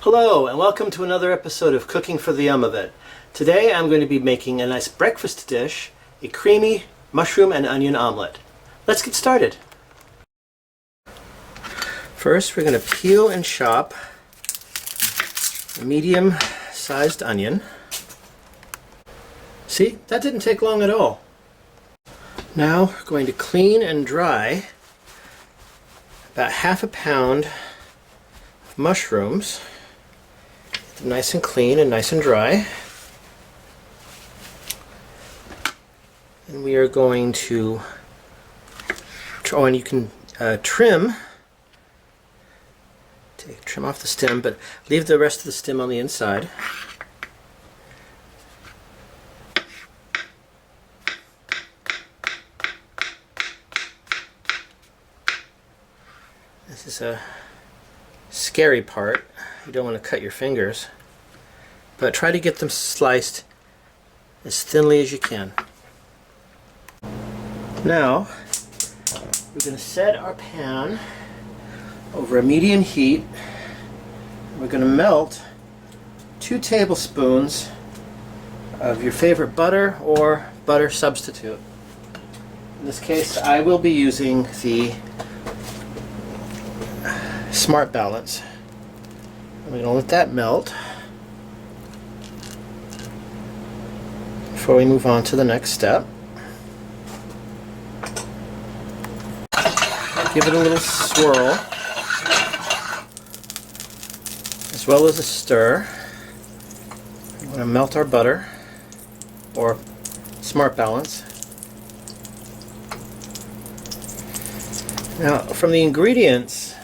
Hello and welcome to another episode of Cooking for the Omelet. Today I'm going to be making a nice breakfast dish, a creamy mushroom and onion omelet. Let's get started. First we're going to peel and chop a medium-sized onion. See, that didn't take long at all. Now we're going to clean and dry about half a pound of mushrooms. Get them nice and clean and nice and dry. And we are going to, and you can trim off the stem, but leave the rest of the stem on the inside. This is a scary part. You don't want to cut your fingers, but try to get them sliced as thinly as you can. Now we're going to set our pan over a medium heat. We're going to melt 2 tablespoons of your favorite butter or butter substitute. In this case I will be using the Smart Balance. I'm going to let that melt before we move on to the next step. Give it a little swirl as well as a stir. We're going to melt our butter or Smart Balance. Now from the ingredients,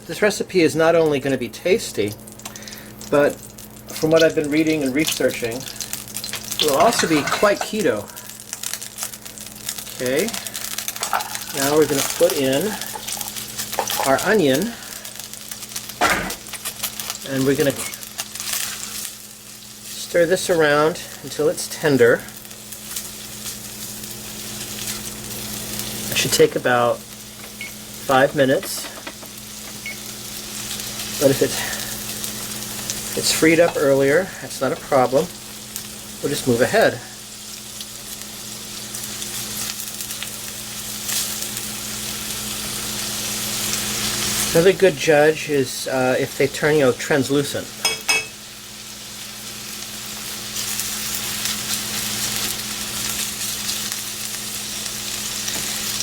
this recipe is not only going to be tasty, but from what I've been reading and researching, it will also be quite keto. Okay, now we're going to put in our onion, and we're going to stir this around until it's tender. It should take about 5 minutes. But if it's freed up earlier, that's not a problem. We'll just move ahead. Another good judge is if they turn, translucent.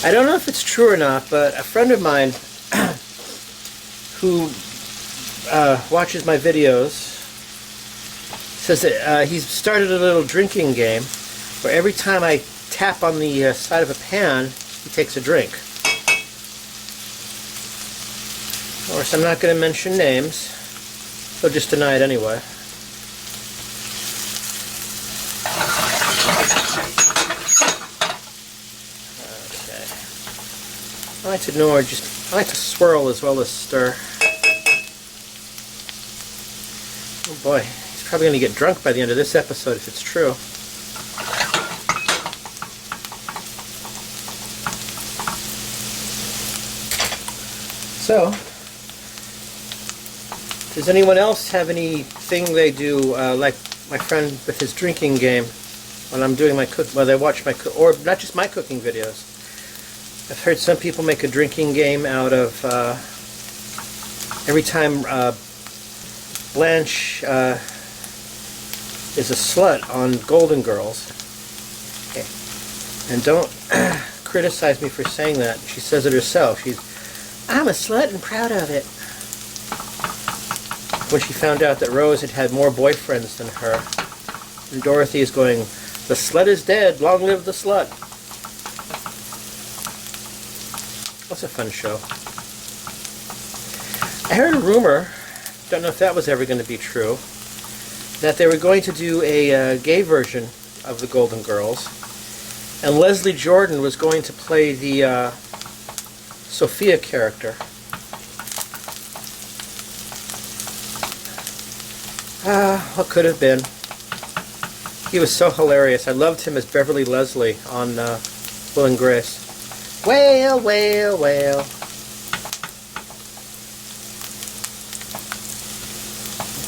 I don't know if it's true or not, but a friend of mine who watches my videos says that he's started a little drinking game where every time I tap on the side of a pan, he takes a drink. Of course, I'm not going to mention names, so just deny it anyway. Okay. I like to swirl as well as stir. Oh boy, he's probably going to get drunk by the end of this episode if it's true. So, does anyone else have anything they do, like my friend with his drinking game, when I'm doing my while they watch my or not just my cooking videos? I've heard some people make a drinking game out of every time Blanche is a slut on Golden Girls. Okay. And don't criticize me for saying that. She says it herself. I'm a slut and proud of it. When she found out that Rose had more boyfriends than her. And Dorothy is going, the slut is dead, long live the slut. That's a fun show. I heard a rumor, don't know if that was ever going to be true, that they were going to do a gay version of the Golden Girls, and Leslie Jordan was going to play the Sophia character. What could have been. He was so hilarious. I loved him as Beverly Leslie on Will and Grace. Wail, wail, wail.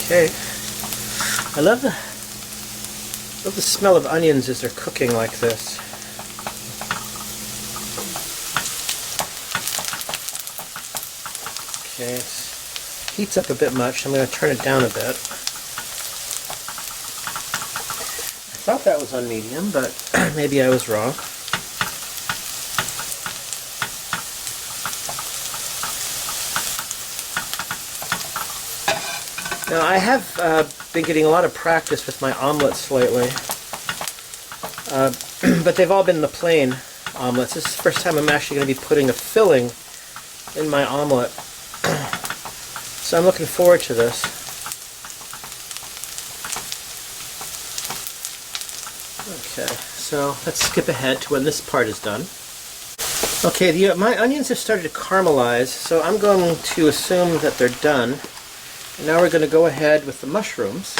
Okay. I love the smell of onions as they're cooking like this. Okay, it heats up a bit much. I'm going to turn it down a bit. I thought that was on medium, but maybe I was wrong. Now I have been getting a lot of practice with my omelets lately, but they've all been the plain omelets. This is the first time I'm actually going to be putting a filling in my omelet, so I'm looking forward to this. Okay, so let's skip ahead to when this part is done. Okay, my onions have started to caramelize, so I'm going to assume that they're done. And now we're going to go ahead with the mushrooms,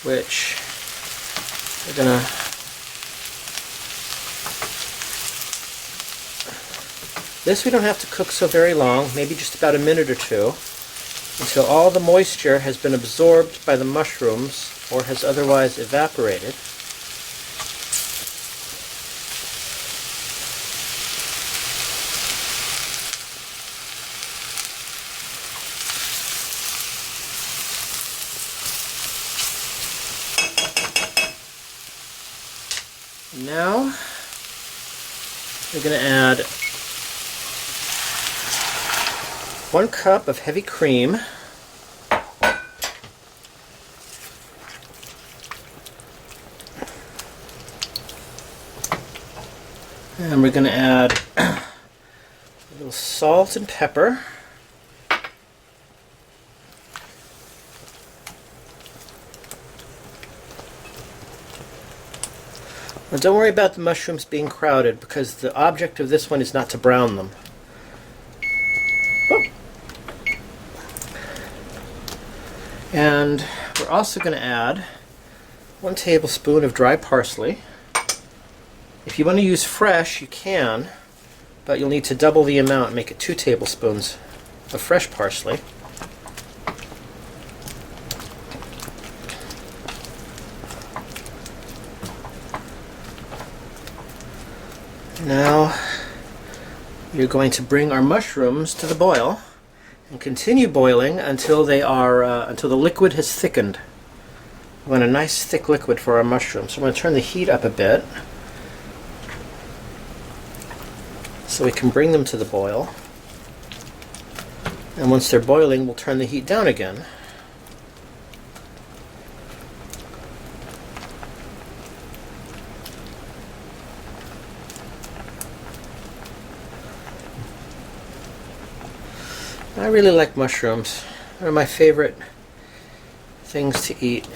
which we're going to this we don't have to cook so very long, maybe just about a minute or two, until all the moisture has been absorbed by the mushrooms or has otherwise evaporated. Now we're going to add 1 cup of heavy cream, and we're going to add a little salt and pepper. Now don't worry about the mushrooms being crowded, because the object of this one is not to brown them. Oh. And we're also going to add 1 tablespoon of dry parsley. If you want to use fresh, you can, but you'll need to double the amount and make it 2 tablespoons of fresh parsley. Now you're going to bring our mushrooms to the boil and continue boiling until they are until the liquid has thickened. We want a nice thick liquid for our mushrooms. So I'm going to turn the heat up a bit so we can bring them to the boil. And once they're boiling, we'll turn the heat down again. I really like mushrooms. They're my favorite things to eat.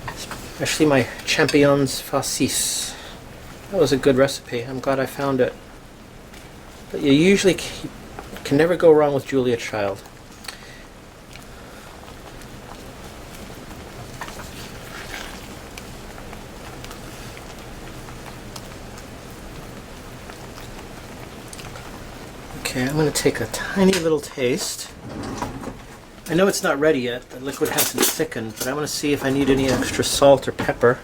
Especially my champignons farcis. That was a good recipe. I'm glad I found it. But you usually can never go wrong with Julia Child. Okay, I'm going to take a tiny little taste. I know it's not ready yet, the liquid hasn't thickened, but I want to see if I need any extra salt or pepper.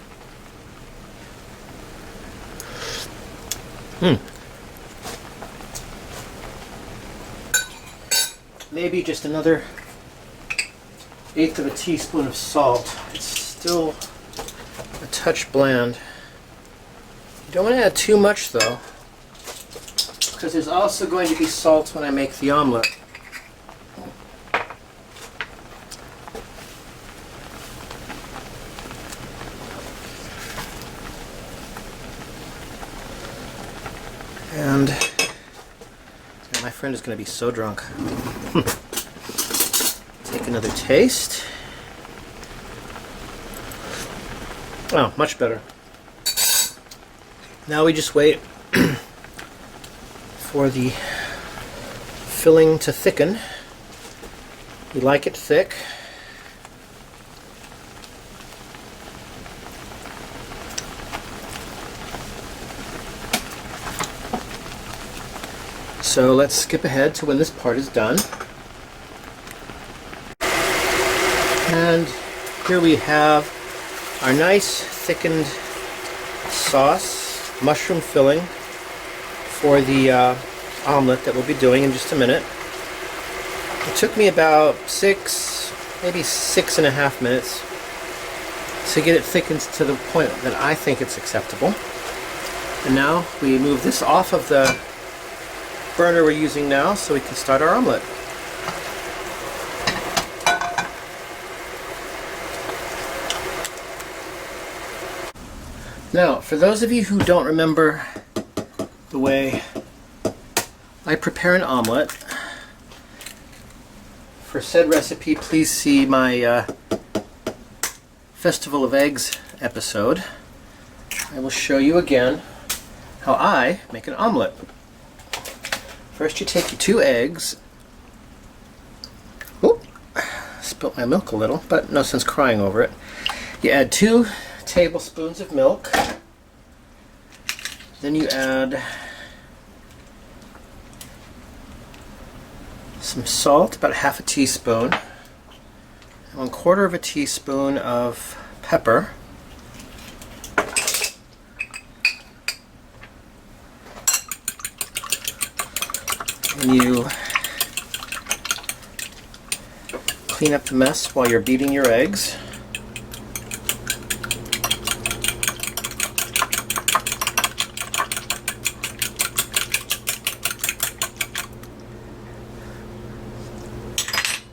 Maybe just another 1/8 of a teaspoon of salt. It's still a touch bland. You don't want to add too much though, because there's also going to be salt when I make the omelet. And my friend is going to be so drunk. Take another taste. Oh, much better. Now we just wait for the filling to thicken. We like it thick. So let's skip ahead to when this part is done. here we have our nice thickened sauce, mushroom filling for the omelet that we'll be doing in just a minute. It took me about maybe 6.5 minutes to get it thickened to the point that I think it's acceptable. And now we move this off of the burner we're using now so we can start our omelet. Now, for those of you who don't remember the way I prepare an omelet, for said recipe, please see my Festival of Eggs episode. I will show you again how I make an omelet. First you take your 2 eggs. Oop, spilt my milk a little, but no sense crying over it. You add 2 tablespoons of milk. Then you add some salt, about 1/2 teaspoon, and 1/4 teaspoon of pepper, and you clean up the mess while you're beating your eggs.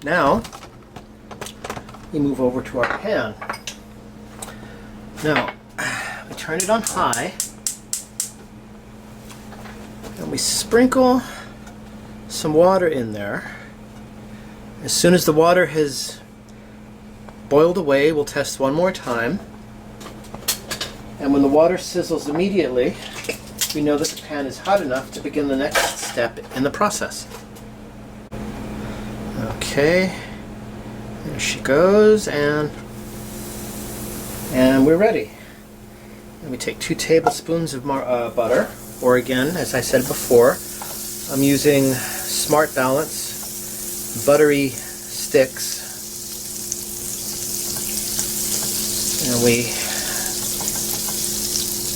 Now, we move over to our pan. Now, we turn it on high, and we sprinkle some water in there. As soon as the water has boiled away, we'll test one more time. And when the water sizzles immediately, we know that the pan is hot enough to begin the next step in the process. Okay, there she goes, and we're ready. And we take 2 tablespoons of butter, or again, as I said before, I'm using Smart Balance buttery sticks, and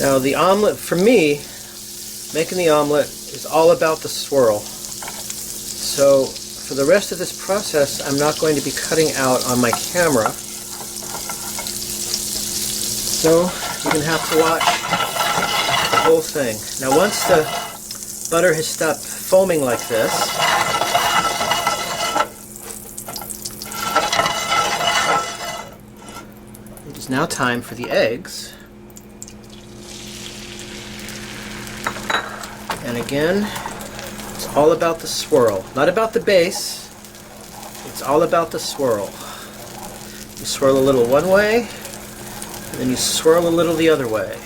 now the omelet, for me, making the omelet is all about the swirl. So for the rest of this process, I'm not going to be cutting out on my camera, so you're going to have to watch the whole thing. Now once the butter has stopped foaming like this, it is now time for the eggs. And again, it's all about the swirl, not about the base. It's all about the swirl. You swirl a little one way, and then you swirl a little the other way.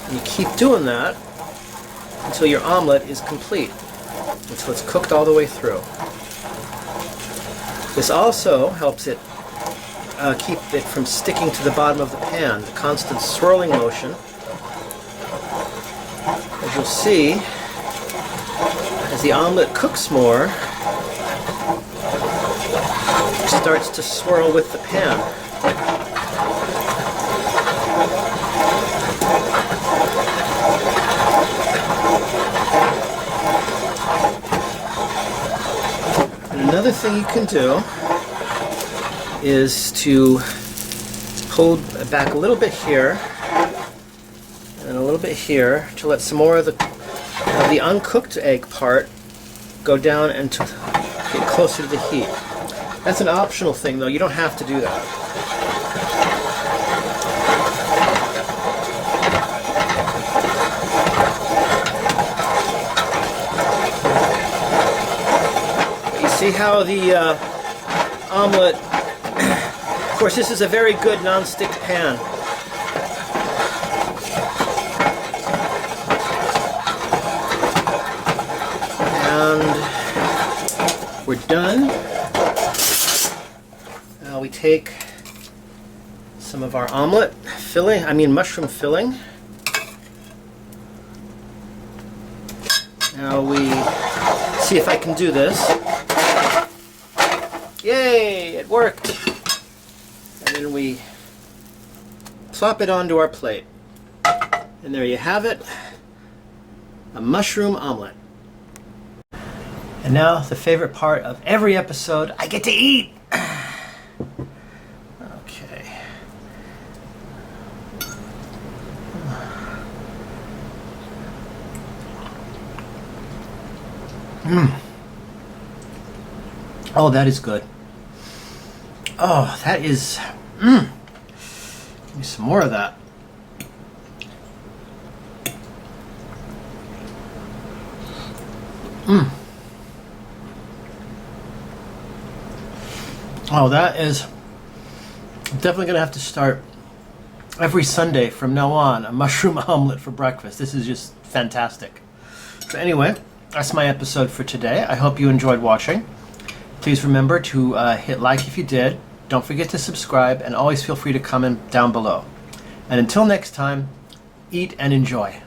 And you keep doing that until your omelet is complete, until it's cooked all the way through. This also helps it keep it from sticking to the bottom of the pan. The constant swirling motion, as you'll see, as the omelet cooks more, it starts to swirl with the pan. And another thing you can do is to pull back a little bit here and a little bit here to let some more of the uncooked egg part go down and to get closer to the heat. That's an optional thing though, you don't have to do that. But you see how the omelet, of course this is a very good non-stick pan. And we're done. Now we take some of our omelet filling, mushroom filling. Now we see if I can do this. Yay, it worked. And And then we plop it onto our plate. And there you have it, a mushroom omelet. And now the favorite part of every episode, I get to eat. Okay. Oh, that is good. Oh, that is... Give me some more of that. Oh, that is definitely going to have to start every Sunday from now on, a mushroom omelet for breakfast. This is just fantastic. So anyway, that's my episode for today. I hope you enjoyed watching. Please remember to hit like if you did. Don't forget to subscribe, and always feel free to comment down below. And until next time, eat and enjoy.